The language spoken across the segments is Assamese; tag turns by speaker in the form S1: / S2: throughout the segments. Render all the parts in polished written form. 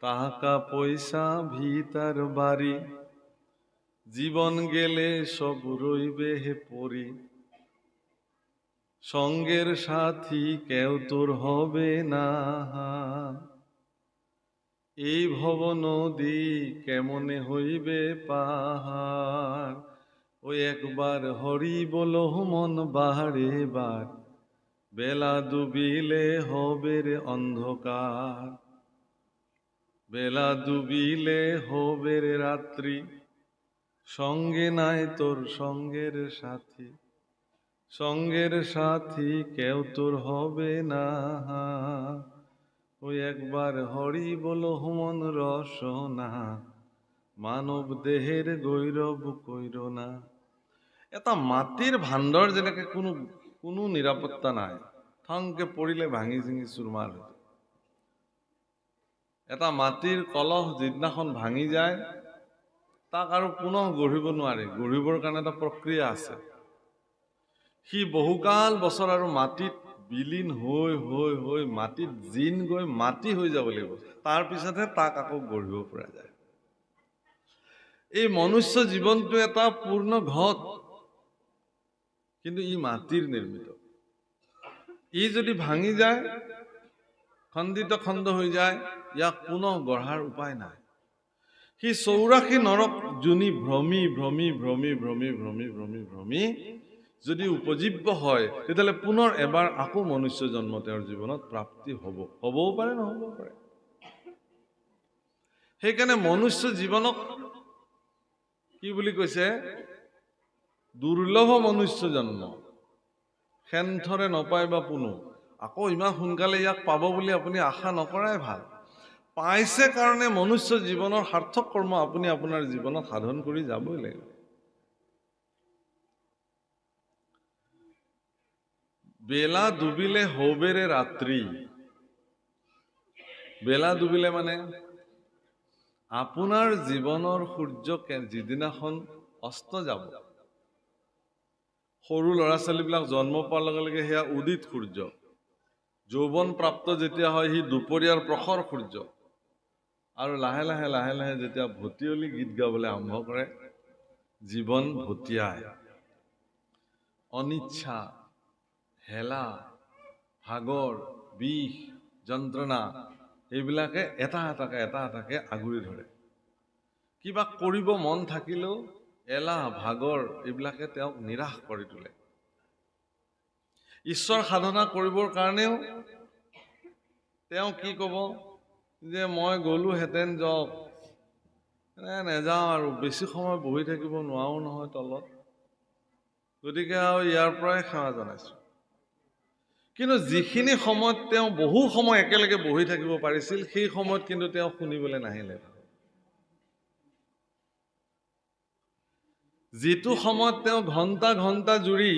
S1: টাকা পয়সা ভিতার বাড়ি, জীবন গেলে সব রইবে হে পরি। সঙ্গের সাথী কেউ তোর হবে না, এই ভব নদী কেমনে হইবে পাহাড়। ওই একবার হরি বলো মন বাহারে বার, বেলা ডুবিলে হবে রে অন্ধকার। বেলা ডুবিলে হবে রে রাত্রি, সঙ্গে নাই তোর সঙ্গের সাথী। সঙ্গের সাথী কেউ তোর হবে না, ওই একবার হরি বলো মন রসনা, মানব দেহের গৈরব কইর না। এটা মাটিৰ ভাণ্ডৰ যেনেকে কোনো নিৰাপত্তা নাই, থংকে পৰিলে ভাঙি চিঙি চুৰমাৰ হৈ যায়। এটা মাটিৰ কলহ যিদিনাখন ভাঙি যায়, তাক আৰু পুনঃ গঢ়িব নোৱাৰি। গঢ়িবৰ কাৰণে এটা প্ৰক্ৰিয়া আছে। সি বহুকাল বছৰ আৰু মাটিত বিলীন হৈ হৈ হৈ মাটিত জিন গৈ মাটি হৈ যাব লাগিব, তাৰ পিছতহে তাক আকৌ গঢ়িব পৰা যায়। এই মনুষ্য জীৱনটো এটা পূৰ্ণ ঘট, কিন্তু ই মাটিৰ নিৰ্মিত। ই যদি ভাঙি যায়, খণ্ডিত খণ্ড হৈ যায়, ইয়াক পুনঃ গঢ়াৰ উপায় নাই। সি 84 নৰক যোনি ভ্ৰমি ভ্ৰমি ভ্ৰমি ভ্ৰমি ভ্ৰমি ভ্ৰমি ভ্ৰমি যদি উপজীব্য হয়, তেতিয়াহ'লে পুনৰ এবাৰ আকৌ মনুষ্য জন্ম তেওঁৰ জীৱনত প্ৰাপ্তি হ'বও পাৰে, নহ'বও পাৰে। সেইকাৰণে মনুষ্য জীৱনক কি বুলি কৈছে? দুৰ্লভ মনুষ্য জন্ম, সেনথৰে নপায় বা পুনু। আকৌ ইমান সোনকালে ইয়াক পাব বুলি আপুনি আশা নকৰাই ভাল। পাইছে কাৰণে মনুষ্য জীৱনৰ সাৰ্থক কৰ্ম আপুনি আপোনাৰ জীৱনত সাধন কৰি যাবই লাগিব। বেলা ডুবিলে হবেৰে ৰাত্ৰি। বেলা ডুবিলে মানে আপোনাৰ জীৱনৰ সূৰ্য যিদিনাখন অস্ত যাব, সৰু ল'ৰা ছোৱালীবিলাক জন্ম পোৱাৰ লগে লগে সেয়া উদিত সূৰ্য। যৌৱন প্ৰাপ্ত যেতিয়া হয়, সি দুপৰীয়াৰ প্ৰখৰ সূৰ্য। আৰু লাহে লাহে লাহে লাহে যেতিয়া ভটিয়লি গীত গাবলৈ আৰম্ভ কৰে, জীৱন ভটিয়ায়। অনিচ্ছা, হেলা, ভাগৰ, বিষ, যন্ত্ৰণা এইবিলাকে এটা এটাকে আগুৰি ধৰে। কিবা কৰিব মন থাকিলেও এলাহ, ভাগৰ এইবিলাকে তেওঁক নিৰাশ কৰি তোলে। ঈশ্বৰ সাধনা কৰিবৰ কাৰণেও তেওঁ কি ক'ব যে মই গ'লোহেঁতেন, যাওক, নেযাওঁ আৰু, বেছি সময় বহি থাকিব নোৱাৰো নহয় তলত, গতিকে আৰু ইয়াৰ পৰাই সেৱা জনাইছো। কিন্তু যিখিনি সময়ত তেওঁ বহু সময় একেলগে বহি থাকিব পাৰিছিল, সেই সময়ত কিন্তু তেওঁ শুনিবলৈ নাহিলে। যিটো সময়ত তেওঁ ঘণ্টা ঘণ্টা জুৰি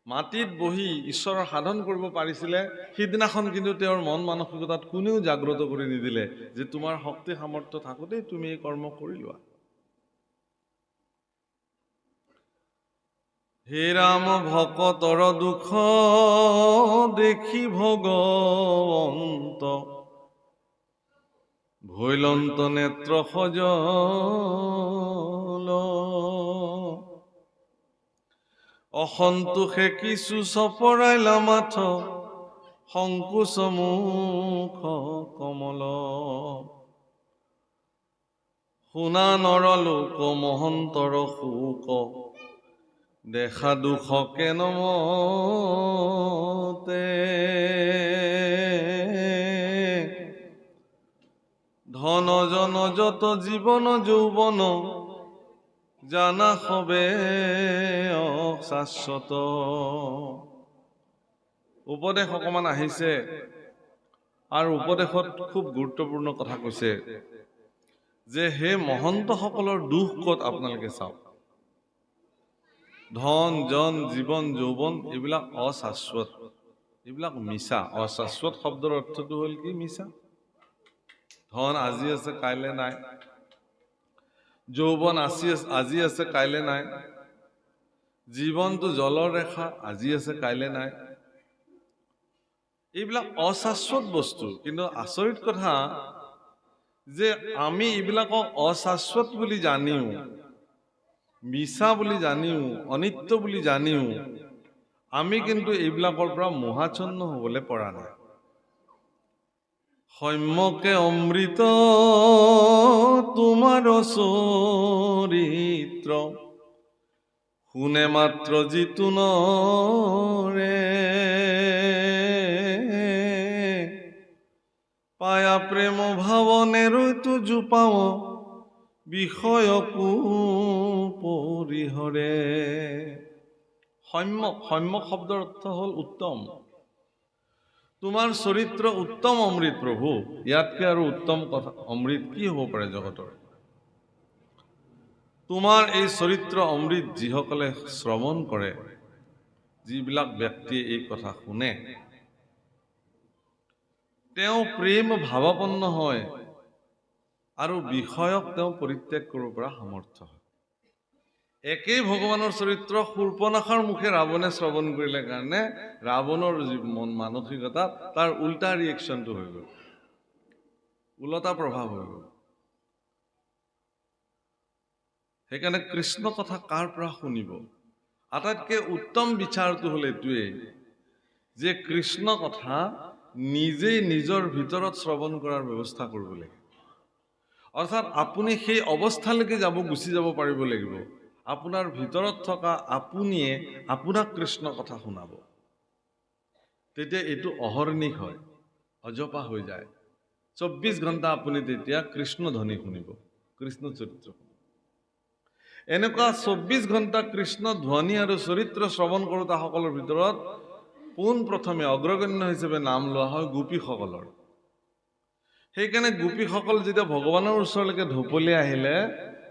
S1: মাটিত বহি ঈশ্বৰৰ সাধন কৰিব পাৰিছিলে, সিদিনাখন কিন্তু তেওঁৰ মন মানসিকতাত কোনেও জাগ্ৰত কৰি নিদিলে যে তোমাৰ শক্তি সামৰ্থ্য থাকোতেই তুমি এই কৰ্ম কৰি লোৱা। হে ৰাম ভকতৰ দুখ দেখি ভগৱন্ত, ভৈলন্ত নেত্ৰ সজল। অসন্তোষে কিছু চপৰাইলা মাথ, সংকোচ মুখ কমল। শুনা নৰলোক মহন্তৰ শোক, দেখা দুখ কেন মতে। ধন জন যত জীৱন যৌৱন, জানা হবে অশাশ্বত। উপদেশ অকমান আহিছে, আৰু উপদেশত খুব গুৰুত্বপূৰ্ণ কথা কৈছে যে হে মহন্তসকলৰ দুখ ক'ত আপোনালোকে চাওক। ধন জন জীৱন যৌৱন এইবিলাক অশাশ্বত, এইবিলাক মিছা। অশাশ্বত শব্দৰ অৰ্থটো হ'ল কি? মিছা। ধন আজি আছে কাইলৈ নাই, যৌৱন আজি আছে কাইলৈ নাই, জীৱনটো জলৰ ৰেখা, আজি আছে কাইলৈ নাই। এইবিলাক অশাশ্বত বস্তু। কিন্তু আচৰিত কথা, যে আমি এইবিলাকক অশাশ্বত বুলি জানিও, মিছা বুলি জানিও, অনিত্য বুলি জানিও আমি কিন্তু এইবিলাকৰ পৰা মোহাচ্ছন্ন হ'বলৈ পৰা নাই। সম্যকে অমৃত তোমাৰ চৰিত্ৰ, শুনে মাত্ৰ যিটো নৰে, পায়া প্ৰেম ভাৱনেৰৈতো জোপাও বিষয়কো পৰিহৰে। সম্যক, সম্যক শব্দৰ অৰ্থ হ'ল উত্তম। তোমাৰ চৰিত্ৰ উত্তম অমৃত প্ৰভু, ইয়াতকে আৰু উত্তম কথা অমৃত কি হ'ব পাৰে জগতৰ। তোমাৰ এই চৰিত্ৰ অমৃত যিসকলে শ্ৰৱণ কৰে, যিবিলাক ব্যক্তিয়ে এই কথা শুনে, তেওঁ প্ৰেম ভাৱাপন্ন হয় আৰু বিষয়ক তেওঁ পৰিত্যাগ কৰিব পৰা সামৰ্থ্য হয়। একেই ভগৱানৰ চৰিত্ৰ শূৰ্পণখাৰ মুখে ৰাৱণে শ্ৰৱণ কৰিলে কাৰণে ৰাৱণৰ মানসিকতা তাৰ উল্টা ৰিয়েকশ্যনটো হৈ গ'ল, ওলটা প্ৰভাৱ হৈ গ'ল। সেইকাৰণে কৃষ্ণ কথা কাৰ পৰা শুনিব? আটাইতকৈ উত্তম বিচাৰটো হ'ল এইটোৱেই যে কৃষ্ণ কথা নিজেই নিজৰ ভিতৰত শ্ৰৱণ কৰাৰ ব্যৱস্থা কৰিব লাগে। অৰ্থাৎ আপুনি সেই অৱস্থালৈকে গুচি যাব পাৰিব লাগিব, আপোনাৰ ভিতৰত থকা আপুনিয়ে আপোনাক কৃষ্ণ কথা শুনাব। তেতিয়া এইটো অহৰ্নিশ হয়, অজপা হৈ যায়। 24 ঘণ্টা আপুনি তেতিয়া কৃষ্ণ ধ্বনি শুনিব, কৃষ্ণ চৰিত্ৰ। এনেকুৱা 24 ঘণ্টা কৃষ্ণ ধ্বনি আৰু চৰিত্ৰ শ্ৰৱণ কৰোঁতা সকলৰ ভিতৰত পোনপ্ৰথমে অগ্ৰগণ্য হিচাপে নাম লোৱা হয় গোপীসকলৰ। সেইকাৰণে গোপীসকল যেতিয়া ভগৱানৰ ওচৰলৈকে ঢপলি আহিলে,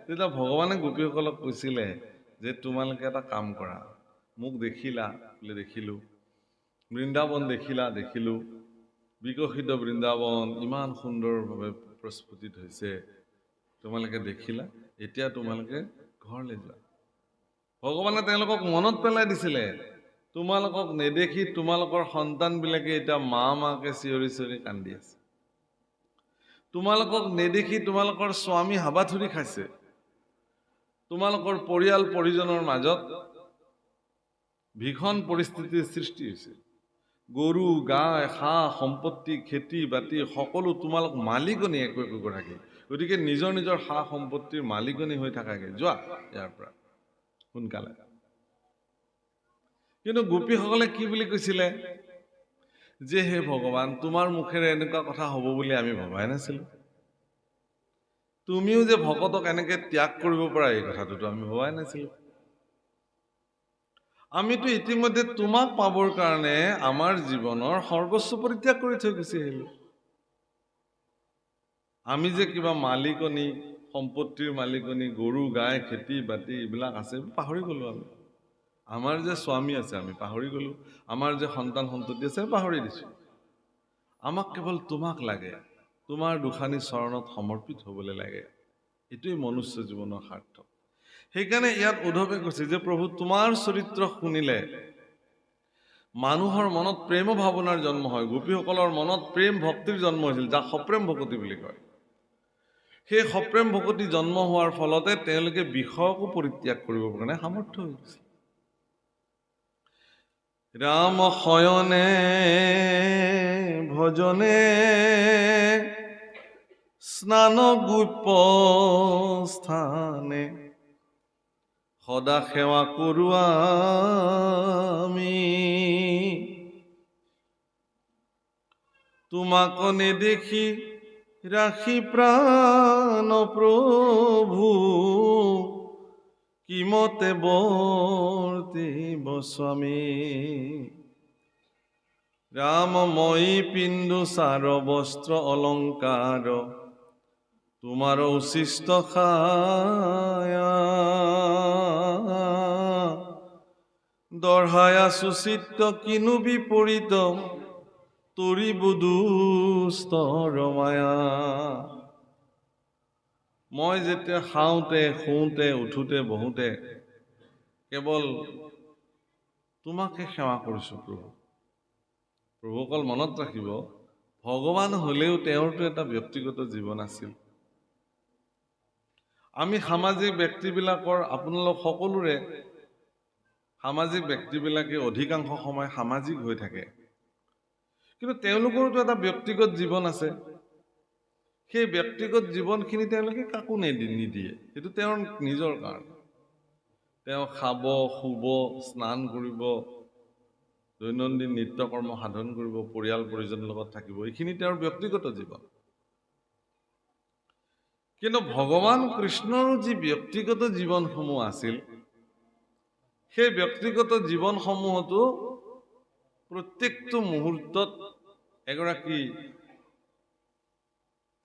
S1: তেতিয়া ভগৱানে গোপীসকলক কৈছিলে যে তোমালোকে এটা কাম কৰা, মোক দেখিলা বোলে দেখিলোঁ, বৃন্দাবন দেখিলা দেখিলোঁ, বিকশিত বৃন্দাবন ইমান সুন্দৰভাৱে প্ৰস্ফুটিত হৈছে, তোমালোকে দেখিলা, এতিয়া তোমালোকে ঘৰলৈ যোৱা। ভগৱানে তেওঁলোকক মনত পেলাই দিছিলে, তোমালোকক নেদেখি তোমালোকৰ সন্তানবিলাকে এতিয়া মা মাকে চিঞৰি চিঞৰি কান্দি আছে, তোমালোকক নেদেখি তোমালোকৰ স্বামী হাবাথুৰি খাইছে, তোমালোকৰ পৰিয়াল পৰিজনৰ মাজত ভীষণ পৰিস্থিতিৰ সৃষ্টি হৈছে, গৰু গাই সা সম্পত্তি খেতি বাতি সকলো তোমালোক মালিকনী একো একোগৰাকী, গতিকে নিজৰ নিজৰ সা সম্পত্তিৰ মালিকনী হৈ থাকাগে, যোৱা ইয়াৰ পৰা সোনকালে। কিন্তু গোপীসকলে কি বুলি কৈছিলে যে হে ভগৱান, তোমাৰ মুখেৰে এনেকুৱা কথা হ'ব বুলি আমি ভবাই নাছিলো, তুমিও যে ভকতক এনেকে ত্যাগ কৰিব পৰা এই কথাটোতো আমি ভবাই নাছিলো। আমিতো ইতিমধ্যে তোমাক পাবৰ কাৰণে আমাৰ জীৱনৰ সৰ্বস্ব পৰিত্যাগ কৰি থৈ গুচি আহিলো। আমি যে কিবা মালিকনী, সম্পত্তিৰ মালিকনী, গৰু গাই খেতি বাতি এইবিলাক আছে পাহৰি গলো। আমাৰ যে স্বামী আছে আমি পাহৰি গলো, আমাৰ যে সন্তান সন্ততি আছে পাহৰি দিছো। আমাক কেৱল তোমাক লাগে, তোমাৰ দুখানি চৰণত সমৰ্পিত হ'বলৈ লাগে। এইটোৱেই মনুষ্য জীৱনৰ সাৰ্থক। সেইকাৰণে ইয়াত উদ্ধৱে কৈছে যে প্ৰভু তোমাৰ চৰিত্ৰ শুনিলে মানুহৰ মনত প্ৰেম ভাৱনাৰ জন্ম হয়। গোপীসকলৰ মনত প্ৰেম ভক্তিৰ জন্ম হৈছিল, যাক সপ্ৰেম ভকতি বুলি কয়। সেই সপ্ৰেম ভকতি জন্ম হোৱাৰ ফলতে তেওঁলোকে বিষয়কো পৰিত্যাগ কৰিবৰ কাৰণে সামৰ্থ্য হৈ গৈছিল। ৰাম শয়নে ভজনে স্নান গোপ স্থানে, সদা সেৱা কৰো আমি, তোমাক নেদেখি ৰাখি প্ৰাণ প্ৰভু, কিমতে বৰ্তিব স্বামী। ৰামময়ী পিণ্ডু চাৰ বস্ত্ৰ অলংকাৰ, তোমাৰ উচিষ্ট খায়া, দঢ়ায়া সুচিত্ত কিনু বিপৰীত, তৰিব দুষ্ট ৰমায়া। মই যেতিয়া খাওঁতে শুওঁতে উঠোতে বহোতে কেৱল তোমাকে সেৱা কৰিছো প্ৰভু। প্ৰভু অকল মনত ৰাখিব, ভগৱান হ'লেও তেওঁৰতো এটা ব্যক্তিগত জীৱন আছিল। আমি সামাজিক ব্যক্তিবিলাকৰ, আপোনালোক সকলোৰে সামাজিক ব্যক্তিবিলাকে অধিকাংশ সময় সামাজিক হৈ থাকে, কিন্তু তেওঁলোকৰতো এটা ব্যক্তিগত জীৱন আছে। সেই ব্যক্তিগত জীৱনখিনি তেওঁলোকে কাকো নিদিয়ে, সেইটো তেওঁৰ নিজৰ কাৰণে। তেওঁ খাব, শুব, স্নান কৰিব, দৈনন্দিন নিত্যকৰ্ম সাধন কৰিব, পৰিয়াল পৰিজনৰ লগত থাকিব, এইখিনি তেওঁৰ ব্যক্তিগত জীৱন। কিন্তু ভগৱান কৃষ্ণৰো যি ব্যক্তিগত জীৱনসমূহ আছিল, সেই ব্যক্তিগত জীৱনসমূহতো প্ৰত্যেকটো মুহূৰ্তত এগৰাকী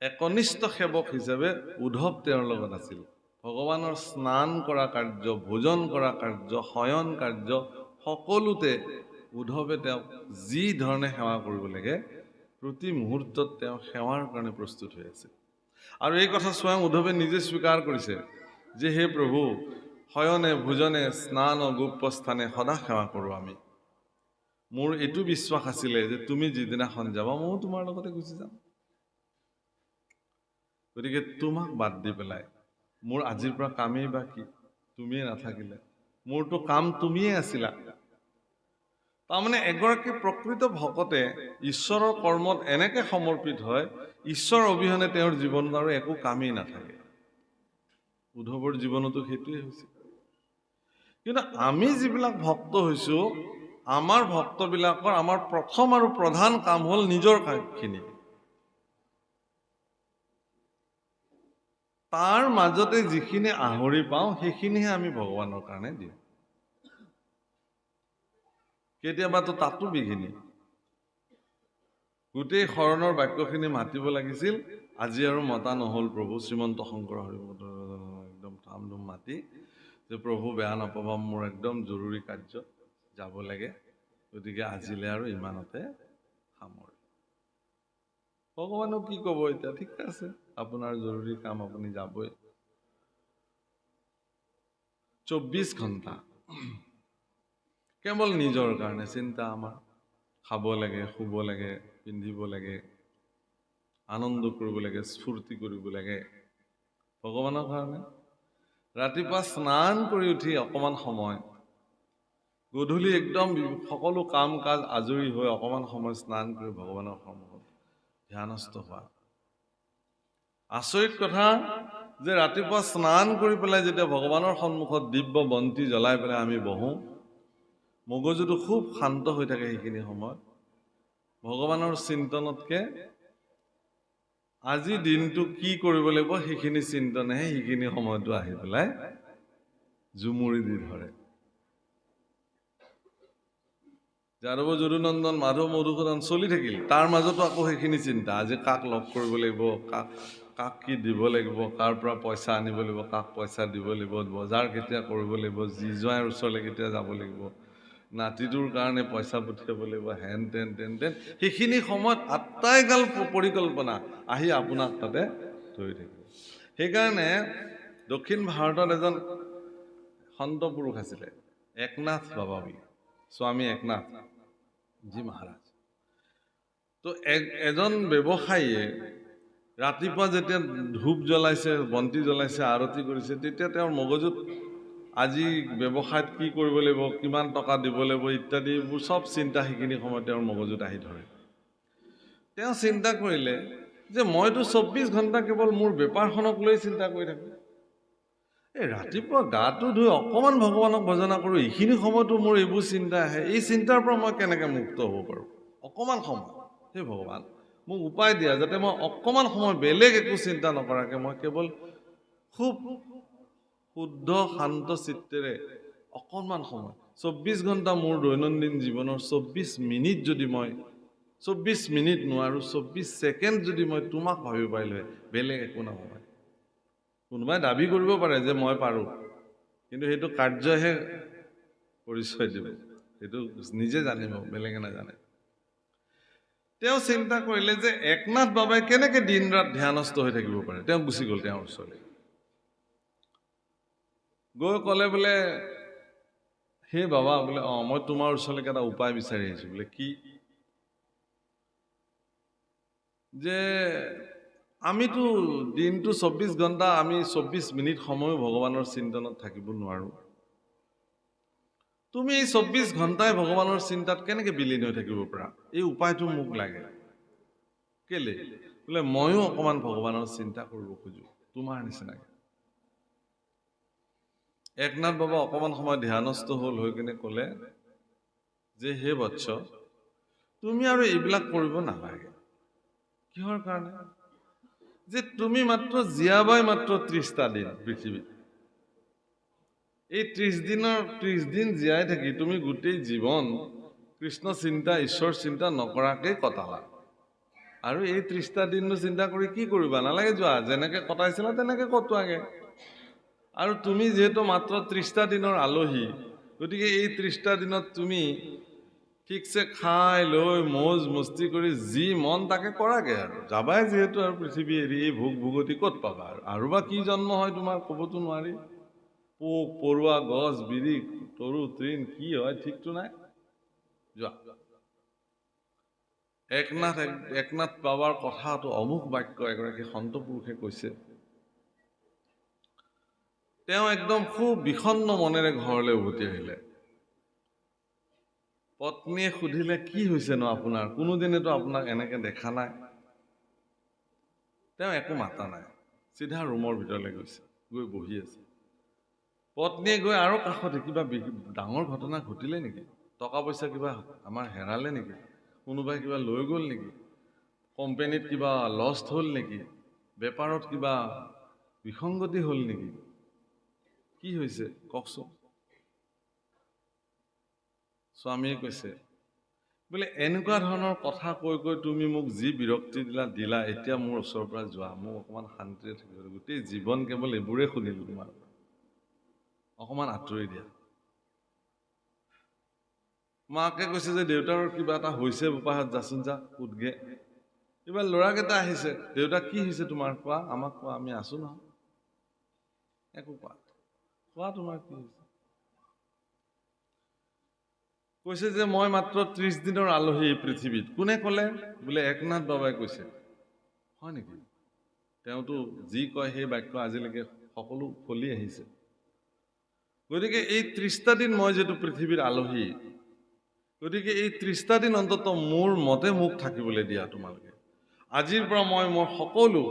S1: একনিষ্ঠ সেৱক হিচাপে উদ্ধৱ তেওঁৰ লগত আছিল। ভগৱানৰ স্নান কৰা কাৰ্য, ভোজন কৰা কাৰ্য, শয়ন কাৰ্য, সকলোতে উদ্ধৱে তেওঁক যি ধৰণে সেৱা কৰিব লাগে, প্ৰতি মুহূৰ্তত তেওঁ সেৱাৰ কাৰণে প্ৰস্তুত হৈ আছিল। আৰু এই কথা স্বয়ং উদ্ধৱে নিজে স্বীকাৰ কৰিছে যে হে প্ৰভু, শয়নে ভোজনে স্নান গোপ্যস্থানে সদা সেৱা কৰোঁ আমি। মোৰ এইটো বিশ্বাস আছিলে যে তুমি যিদিনাখন যাবা ময়ো তোমাৰ লগতে গুচি যাম। গতিকে তোমাক বাদ দি পেলাই মোৰ আজিৰ পৰা কামেই বা কি? তুমিয়ে নাথাকিলে মোৰতো কাম তুমিয়ে আছিলা। তাৰমানে এগৰাকী প্ৰকৃত ভকতে ঈশ্বৰৰ কৰ্মত এনেকে সমৰ্পিত হয়, ঈশ্বৰ অবিহনে তেওঁৰ জীৱনত আৰু একো কামেই নাথাকে। উদ্ধৱৰ জীৱনতো সেইটোৱে হৈছে। কিন্তু আমি যিবিলাক ভক্ত হৈছো, আমাৰ ভক্তবিলাকৰ আমাৰ প্ৰথম আৰু প্ৰধান কাম হ'ল নিজৰ কামখিনি। তাৰ মাজতে যিখিনি আহৰি পাওঁ সেইখিনিহে আমি ভগৱানৰ কাৰণে দিওঁ। কেতিয়াবাতো তাতো বিঘিনি। গোটেই শৰণৰ বাক্যখিনি মাতিব লাগিছিল, আজি আৰু মতা নহ'ল প্ৰভু। শ্ৰীমন্ত শংকৰ হৰিমত একদম ধামধুম মাতি যে প্ৰভু বেয়া নাপাবা, মোৰ একদম জৰুৰী কাৰ্য যাব লাগে, গতিকে আজিলৈ আৰু ইমানতে সামৰি। ভগৱানক কি ক'ব এতিয়া? ঠিক আছে, আপোনাৰ জৰুৰী কাম, আপুনি যাবই। 24 ঘণ্টা কেৱল নিজৰ কাৰণে চিন্তা আমাৰ। খাব লাগে, শুব লাগে, পিন্ধিব লাগে, আনন্দ কৰিব লাগে, স্ফূৰ্তি কৰিব লাগে, ভগৱানৰ কাৰণে। ৰাতিপুৱা স্নান কৰি উঠি অকণমান সময়, গধূলি একদম সকলো কাম কাজ আজৰি হৈ অকণমান সময় স্নান কৰি ভগৱানৰ সন্মুখত ধ্যানস্থ হোৱা। আচৰিত কথা যে ৰাতিপুৱা স্নান কৰি পেলাই যেতিয়া ভগৱানৰ সন্মুখত দিব্য বন্তি জ্বলাই পেলাই আমি বহোঁ, মগজুটো খুব শান্ত হৈ থাকে সেইখিনি সময়ত। ভগৱানৰ চিন্তনতকে আজি দিনটো কি কৰিব লাগিব সেইখিনি চিন্তনেহে সেইখিনি সময়তো আহি পেলাই জুমুৰি দি ধৰে। যাদৱ যদুনন্দন মাধৱ মধুসূদন চলি থাকিল, তাৰ মাজতো আকৌ সেইখিনি চিন্তা, আজি কাক লগ কৰিব লাগিব, কাক কি দিব লাগিব, কাৰ পৰা পইচা আনিব লাগিব, কাক পইচা দিব লাগিব, বজাৰ কেতিয়া কৰিব লাগিব, জী জোঁৱাইৰ ওচৰলৈ কেতিয়া যাব লাগিব, নাতিটোৰ কাৰণে পইচা পঠিয়াব লাগিব, হেন তেন তেন তেন, সেইখিনি সময়ত আটাইগাল পৰিকল্পনা আহি আপোনাক তাতে ধৰি থাকিব। সেইকাৰণে দক্ষিণ ভাৰতত এজন সন্ত পুৰুষ আছিলে, একনাথ বাবা বুলি, স্বামী একনাথ জি মহাৰাজ। তো এজন ব্যৱসায়ীয়ে ৰাতিপুৱা যেতিয়া ধূপ জ্বলাইছে, বন্তি জ্বলাইছে, আৰতি কৰিছে, তেতিয়া তেওঁৰ মগজুত আজি ব্যৱসায়ত কি কৰিব লাগিব, কিমান টকা দিব লাগিব ইত্যাদি এইবোৰ চব চিন্তা সেইখিনি সময়ত তেওঁৰ মগজুত আহি ধৰে। তেওঁ চিন্তা কৰিলে যে মইতো 24 ঘণ্টা কেৱল মোৰ বেপাৰখনক লৈ চিন্তা কৰি থাকোঁ। এই ৰাতিপুৱা গাটো ধুই অকণমান ভগৱানক ভজনা কৰোঁ, এইখিনি সময়তো মোৰ এইবোৰ চিন্তা আহে। এই চিন্তাৰ পৰা মই কেনেকৈ মুক্ত হ'ব পাৰোঁ? অকণমান সময়, সেই ভগৱান মোক উপায় দিয়া, যাতে মই অকণমান সময় বেলেগ একো চিন্তা নকৰাকৈ মই কেৱল খুব শুদ্ধ শান্ত চিত্তেৰে অকণমান সময়, 24 ঘণ্টা মোৰ দৈনন্দিন জীৱনৰ 24 মিনিট যদি মই 24 মিনিট নোৱাৰোঁ, 24 ছেকেণ্ড যদি মই তোমাক ভাবিব পাৰিলোঁ, বেলেগ একো নহয়। কোনোবাই দাবী কৰিব পাৰে যে মই পাৰোঁ, কিন্তু সেইটো কাৰ্যহে পৰিচয় দিব, সেইটো নিজে জানিব, বেলেগে নাজানে। তেওঁ চিন্তা কৰিলে যে একনাথ বাবাই কেনেকৈ দিন ৰাত ধ্যানস্থ হৈ থাকিব পাৰে। তেওঁ গুচি গ'ল তেওঁৰ ওচৰলৈ, গৈ ক'লে বোলে সেই বাবা বোলে, মই তোমাৰ ওচৰলৈকে এটা উপায় বিচাৰি আহিছোঁ। বোলে কি? যে আমিতো দিনটো 24 ঘণ্টা আমি 24 মিনিট সময়ো ভগৱানৰ চিন্তনত থাকিব নোৱাৰো। তুমি এই 24 ঘণ্টাই ভগৱানৰ চিন্তাত কেনেকে বিলীন হৈ থাকিব পাৰা? এই উপায়টো মোক লাগে। কেলে? বোলে ময়ো অকণমান ভগৱানৰ চিন্তা কৰিব খোজো তোমাৰ নিচিনাকে। একনাথ বাবা অকণমান সময় ধ্যানস্থ হ'ল হৈ কিনে ক'লে যে হে বৎস, তুমি আৰু এইবিলাক কৰিব নালাগে। কিহৰ কাৰণে? যে তুমি মাত্ৰ জীয়াবাই মাত্ৰ 30টা দিন পৃথিৱীত। এই 30 দিন জীয়াই থাকি তুমি গোটেই জীৱন কৃষ্ণ চিন্তা ঈশ্বৰ চিন্তা নকৰাকে কটালা। আৰু এই 30টা দিননো চিন্তা কৰি কি কৰিবা? নালাগে যোৱা, যেনেকে কটাইছিলা তেনেকে কটোৱাগে। আৰু তুমি যিহেতু মাত্ৰ 30টা দিনৰ আলহী, গতিকে এই 30টা দিনত তুমি ঠিকছে খাই লৈ মৌজ মস্তি কৰি যি মন তাকে কৰাগে আৰু যাবাই যিহেতু আৰু পৃথিৱী এৰি এই ভোগ ভোগতি ক'ত পাবা আৰু বা কি জন্ম হয় তোমাৰ ক'বতো নোৱাৰি। পোক পৰুৱা গছ বিৰি তৰু তৃণ কি হয় ঠিকতো নাই। যোৱা। একনাথ বাবাৰ কথাটো অমুক বাক্য এগৰাকী সন্ত পুৰুষে কৈছে। তেওঁ একদম খুব বিষণ্ণ মনেৰে ঘৰলৈ উভতি আহিলে। পত্নীয়ে সুধিলে কি হৈছে নো আপোনাৰ? কোনোদিনেতো আপোনাক এনেকে দেখা নাই। তেওঁ একো মাতা নাই, চিধা ৰুমৰ ভিতৰলৈ গৈছে, গৈ বহি আছে। পত্নীয়ে গৈ আৰু কাষতে কিবা ডাঙৰ ঘটনা ঘটিলে নেকি? টকা পইচা কিবা আমাৰ হেৰালে নেকি? কোনোবাই কিবা লৈ গ'ল নেকি? কোম্পানীত কিবা লষ্ট হ'ল নেকি? বেপাৰত কিবা বিসংগতি হ'ল নেকি? কি হৈছে কওকচোন? স্বামীয়ে কৈছে বোলে এনেকুৱা ধৰণৰ কথা কৈ কৈ তুমি মোক যি বিৰক্তি দিলা, এতিয়া মোৰ ওচৰৰ পৰা যোৱা, মোক অকণমান শান্তিৰে থাকিব। গোটেই জীৱন কেৱল এইবোৰে শুনিলো তোমাৰ, অকণমান আঁতৰি দিয়া। মাকে কৈছে যে দেউতাৰ কিবা এটা হৈছে বোপাহঁত, যাচোন যা সোধগে। কিবা ল'ৰাকেইটা আহিছে, দেউতা কি হৈছে তোমাৰ? কোৱা, আমাক কোৱা, আমি আছো নহয়। একো কোৱা তোমাৰ কি হৈছে? কৈছে যে মই মাত্ৰ 30 দিনৰ আলহী পৃথিৱীত। কোনে ক'লে? বোলে একনাথ বাবাই কৈছে। হয় নেকি? তেওঁতো যি কয় সেই বাক্য আজিলৈকে সকলো ফলি আহিছে। গতিকে এই 30টা দিন মই যিহেতু পৃথিৱীৰ আলহী, গতিকে এই 30টা দিন অন্তত মোৰ মতে মোক থাকিবলৈ দিয়া তোমালোকে। আজিৰ পৰা মই মোৰ সকলো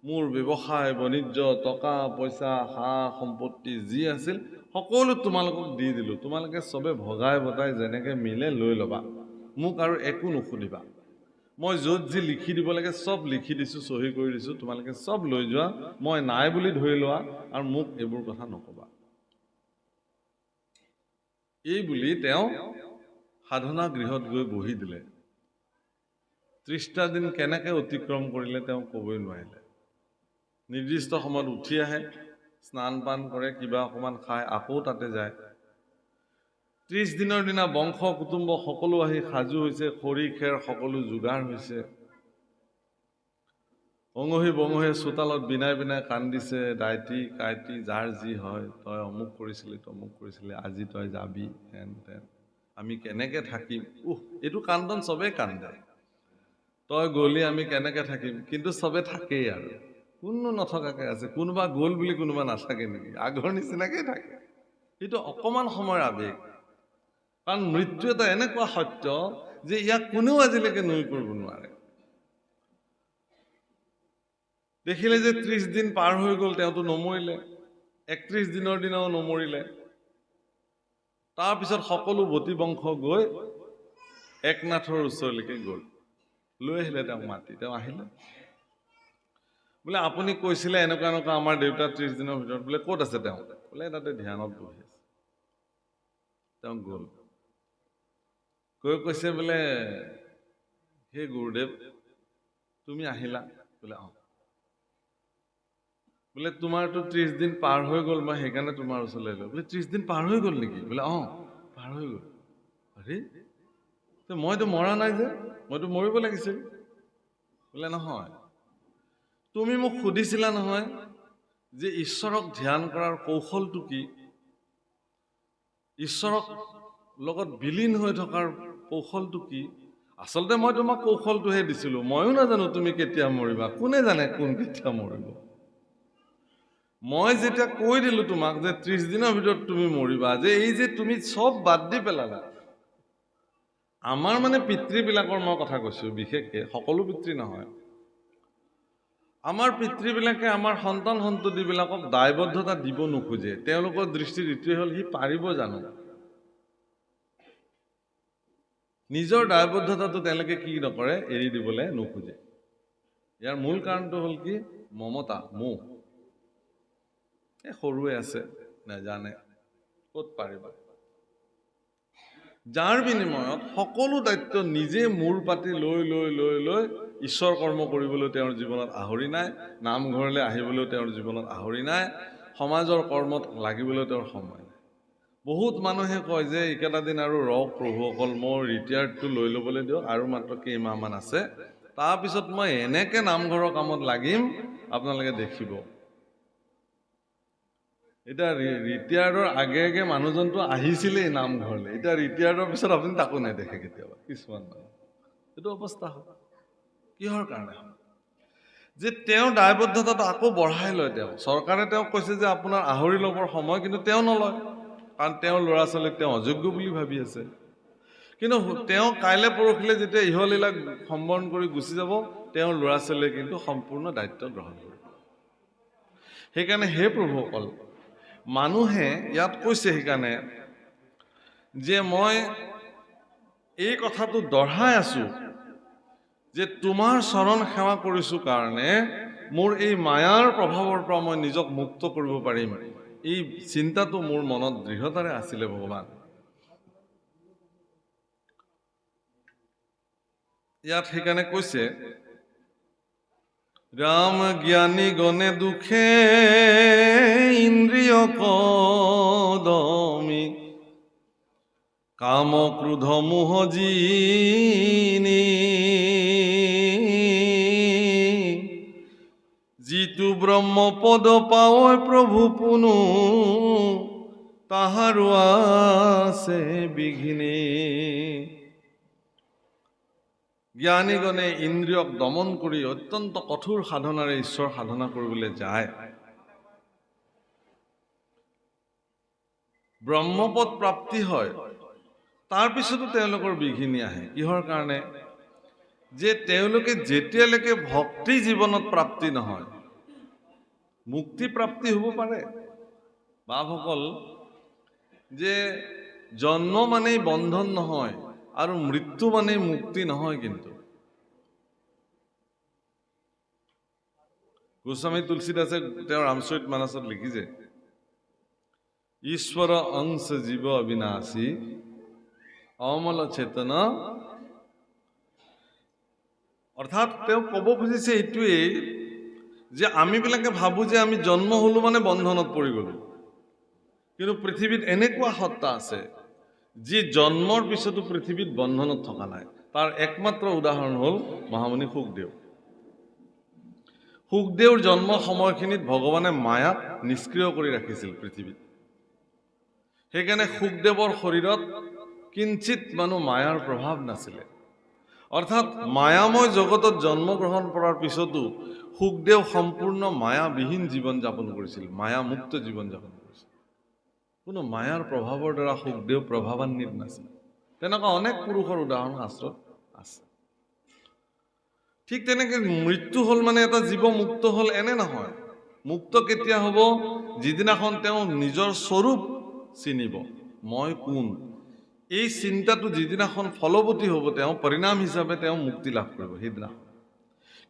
S1: মোৰ ব্যৱসায় বাণিজ্য টকা পইচা সা সম্পত্তি যি আছিল সকলো তোমালোকক দি দিলো। তোমালোকে চবে ভগাই ভগাই যেনেকে মিলে লৈ ল'বা, মোক আৰু একো নুসুধিবা। মই য'ত যি লিখি দিব লাগে চব লিখি দিছো, চহী কৰি দিছো, তোমালোকে চব লৈ যোৱা, মই নাই বুলি ধৰি লোৱা আৰু মোক এইবোৰ কথা নকবা। এই বুলি তেওঁ সাধনা গৃহত গৈ বহি দিলে। 30টা দিন কেনেকে অতিক্ৰম কৰিলে তেওঁ ক'বই নোৱাৰিলে। নিৰ্দিষ্ট সময়ত উঠি আহে, স্নান পান কৰে, কিবা অকণমান খায়, আকৌ তাতে যায়। 30 দিনৰ দিনা বংশ কুটুম্ব সকলো আহি সাজু হৈছে, খৰি খেৰ সকলো যোগাৰ হৈছে। অঙহী বঙহী চোতালত বিনাই বিনাই কান্দিছে, দাইটি কাইটি যাৰ যি হয়, তই অমুক কৰিছিলি তমুক কৰিছিলি, আজি তই যাবি, হেন তেন, আমি কেনেকে থাকিম? এইটো কান্দন চবেই কান্দে। তই গ'লি আমি কেনেকে থাকিম? কিন্তু চবে থাকেই আৰু কোনো নথকাকে আছে। কোনোবা গ'ল বুলি কোনোবা নাথাকে নেকি? আগৰ নিচিনাকেই থাকে। সেইটো অকণমান সময়ৰ আৱেগ। কাৰণ মৃত্যু এটা এনেকুৱা সত্য যে ইয়াক কোনেও আজিলৈকে নুই কৰিব নোৱাৰে। দেখিলে যে 30 দিন পাৰ হৈ গ'ল, তেওঁতো নমৰিলে। 31 দিনৰ দিনাও নমৰিলে। তাৰপিছত সকলো বতি বংশ গৈ একনাথৰ ওচৰলৈকে গ'ল, লৈ আহিলে তেওঁক মাতি। তেওঁ আহিলে, বোলে আপুনি কৈছিলে এনেকুৱা এনেকুৱা আমাৰ দেউতা 30 দিনৰ ভিতৰত। বোলে ক'ত আছে তেওঁ? বোলে তাতে ধ্যানত বহি আছে। তেওঁ গ'ল, গৈ কৈছে বোলে হে গুৰুদেৱ তুমি আহিলা? বোলে অঁ। বোলে তোমাৰতো 30 দিন পাৰ হৈ গ'ল, মই সেইকাৰণে তোমাৰ ওচৰলৈ আহিলো। বোলে 30 দিন পাৰ হৈ গ'ল নেকি? বোলে অঁ পাৰ হৈ গ'ল। আৰে মইতো মৰা নাই যে, মইতো মৰিব লাগিছিল। বোলে নহয়, তুমি মোক সুধিছিলা নহয় যে ঈশ্বৰক ধ্যান কৰাৰ কৌশলটো কি, ঈশ্বৰক লগত বিলীন হৈ থকাৰ কৌশলটো কি, আচলতে মই তোমাক কৌশলটোহে দিছিলোঁ, ময়ো নাজানো তুমি কেতিয়া মৰিবা, কোনে জানে কোন কেতিয়া মৰিব। মই যেতিয়া কৈ দিলোঁ তোমাক যে 30 দিনৰ ভিতৰত তুমি মৰিবা, যে এই যে তুমি চব বাদ দি পেলালা। আমাৰ মানে পিতৃবিলাকৰ মই কথা কৈছোঁ, বিশেষকৈ সকলো পিতৃ নহয়। আমাৰ পিতৃবিলাকে আমাৰ সন্তান সন্ততিবিলাকক দায়বদ্ধতা দিব নোখোজে। তেওঁলোকৰ দৃষ্টিত এইটোৱে হ'ল, সি পাৰিব জানো? নিজৰ দায়বদ্ধতাটো তেওঁলোকে কি নকৰে, এৰি দিবলৈ নোখোজে। ইয়াৰ মূল কাৰণটো হ'ল কি? মমতা, মোহ। এই সৰুৱে আছে, নাজানে, ক'ত পাৰিবা। যাৰ বিনিময়ত সকলো দায়িত্ব নিজে মূৰ পাতি লৈ লৈ লৈ লৈ ঈশ্বৰ কৰ্ম কৰিবলৈ তেওঁৰ জীৱনত আহৰি নাই, নামঘৰলৈ আহিবলৈ তেওঁৰ জীৱনত আহৰি নাই, সমাজৰ কৰ্মত লাগিবলৈ তেওঁৰ সময় নাই। বহুত মানুহে কয় যে এইকেইটা দিন আৰু ৰওক প্ৰভুসকল, মোৰ ৰিটায়াৰ্ডটো লৈ ল'বলৈ দিয়ক, আৰু মাত্ৰ কেইমাহমান আছে, তাৰপিছত মই এনেকৈ নামঘৰৰ কামত লাগিম আপোনালোকে দেখিব। এতিয়া ৰিটায়াৰ্ডৰ আগে আগে মানুহজনটো আহিছিলেই নামঘৰলৈ, এতিয়া ৰিটায়াৰ্ডৰ পিছত আপুনি তাকো নেদেখে কেতিয়াবা কিছুমান মানুহ। এইটো অৱস্থা হয়। কিহৰ কাৰণে? যে তেওঁ দায়বদ্ধতাটো আকৌ বঢ়াই লয়। চৰকাৰে তেওঁক কৈছে যে আপোনাৰ আহৰি ল'বৰ সময়, কিন্তু তেওঁ নলয়, কাৰণ তেওঁৰ ল'ৰা ছোৱালীক তেওঁ অযোগ্য বুলি ভাবি আছে। কিন্তু তেওঁ কাইলৈ পৰহিলৈ যেতিয়া ইহলীলাক সম্বৰণ কৰি গুচি যাব, তেওঁৰ ল'ৰা ছোৱালীয়ে কিন্তু সম্পূৰ্ণ দায়িত্ব গ্ৰহণ কৰিব। সেইকাৰণে হে প্ৰভুসকল, মানুহে ইয়াত কৈছে সেইকাৰণে যে মই এই কথাটো দঢ়াই আছো যে তোমাৰ চৰণ সেৱা কৰিছো কাৰণে মোৰ এই মায়াৰ প্ৰভাৱৰ পৰা মই নিজক মুক্ত কৰিব পাৰিম। এই চিন্তাটো মোৰ মনত দৃঢ়তাৰে আছিলে ভগৱান। ইয়াত সেইকাৰণে কৈছে, ৰাম জ্ঞানী গণে দুখে ইন্দ্ৰিয় কদমি, কাম ক্ৰোধ মোহ জিনি, যিটো ব্ৰহ্মপদ পাৱৈ প্ৰভু পুনু, তাহাৰো আছে বিঘিনি। জ্ঞানীগণে ইন্দ্ৰিয়ক দমন কৰি অত্যন্ত কঠোৰ সাধনাৰে ঈশ্বৰ সাধনা কৰিবলৈ যায়। ব্ৰহ্মপদ প্ৰাপ্তি হয়, তাৰপিছতো তেওঁলোকৰ বিঘিনি আহে। কিহৰ কাৰণে? যে তেওঁলোকে যেতিয়ালৈকে ভক্তি জীৱনত প্ৰাপ্তি নহয়, মুক্তি প্ৰাপ্তি হ'ব পাৰে। বাপসকল, যে জন্ম মানেই বন্ধন নহয় আৰু মৃত্যু মানেই মুক্তি নহয়। কিন্তু গোস্বামী তুলসীদাসে তেওঁৰ ৰামচৰিত মানসত লিখিছে, ঈশ্বৰ অংশ জীৱ অবিনাশী, অমল চেতন। অৰ্থাৎ তেওঁ ক'ব খুজিছে এইটোৱেই যে আমিবিলাকে ভাবোঁ যে আমি জন্ম হ'লো মানে বন্ধনত পৰি গ'লো, কিন্তু পৃথিৱীত এনেকুৱা সত্তা আছে যি জন্মৰ পিছতো পৃথিৱীত বন্ধনত থকা নাই। তাৰ একমাত্ৰ উদাহৰণ হ'ল মহামুনি শুকদেৱ। শুকদেৱৰ জন্ম সময়খিনিত ভগৱানে মায়াক নিষ্ক্ৰিয় কৰি ৰাখিছিল পৃথিৱীত। সেইকাৰণে শুকদেৱৰ শৰীৰত কিঞ্চিত মানুহ মায়াৰ প্ৰভাৱ নাছিলে। অৰ্থাৎ মায়াময় জগতত জন্মগ্ৰহণ কৰাৰ পিছতো শুকদেৱ সম্পূৰ্ণ মায়াবিহীন জীৱন যাপন কৰিছিল, মায়ামুক্ত জীৱন যাপন কৰিছিল। কোনো মায়াৰ প্ৰভাৱৰ দ্বাৰা শুকদেৱ প্ৰভাৱান্বিত নাছিল। তেনেকুৱা অনেক পুৰুষৰ উদাহৰণ শাস্ত্ৰত আছে। ঠিক তেনেকৈ মৃত্যু হ'ল মানে এটা জীৱ মুক্ত হ'ল এনে নহয়। মুক্ত কেতিয়া হ'ব? যিদিনাখন তেওঁ নিজৰ স্বৰূপ চিনিব, মই কোন। এই চিন্তাটো যিদিনাখন ফলৱতী হ'ব, তেওঁ পৰিণাম হিচাপে তেওঁ মুক্তি লাভ কৰিব সেইদিনাখন।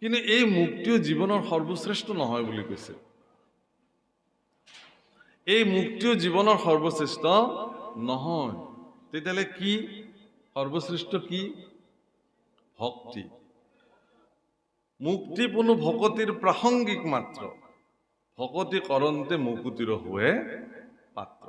S1: কিন্তু এই মুক্তিও জীৱনৰ সৰ্বশ্ৰেষ্ঠ নহয় বুলি কৈছে। এই মুক্তিও জীৱনৰ সৰ্বশ্ৰেষ্ঠ নহয়। তেতিয়াহ'লে কি সৰ্বশ্ৰেষ্ঠ? কি? ভক্তি। মুক্তি পুনু ভকতিৰ প্ৰাসংগিক মাত্ৰ, ভকতি কৰন্তে মুকুতিৰ হুৱে পাত্ৰ।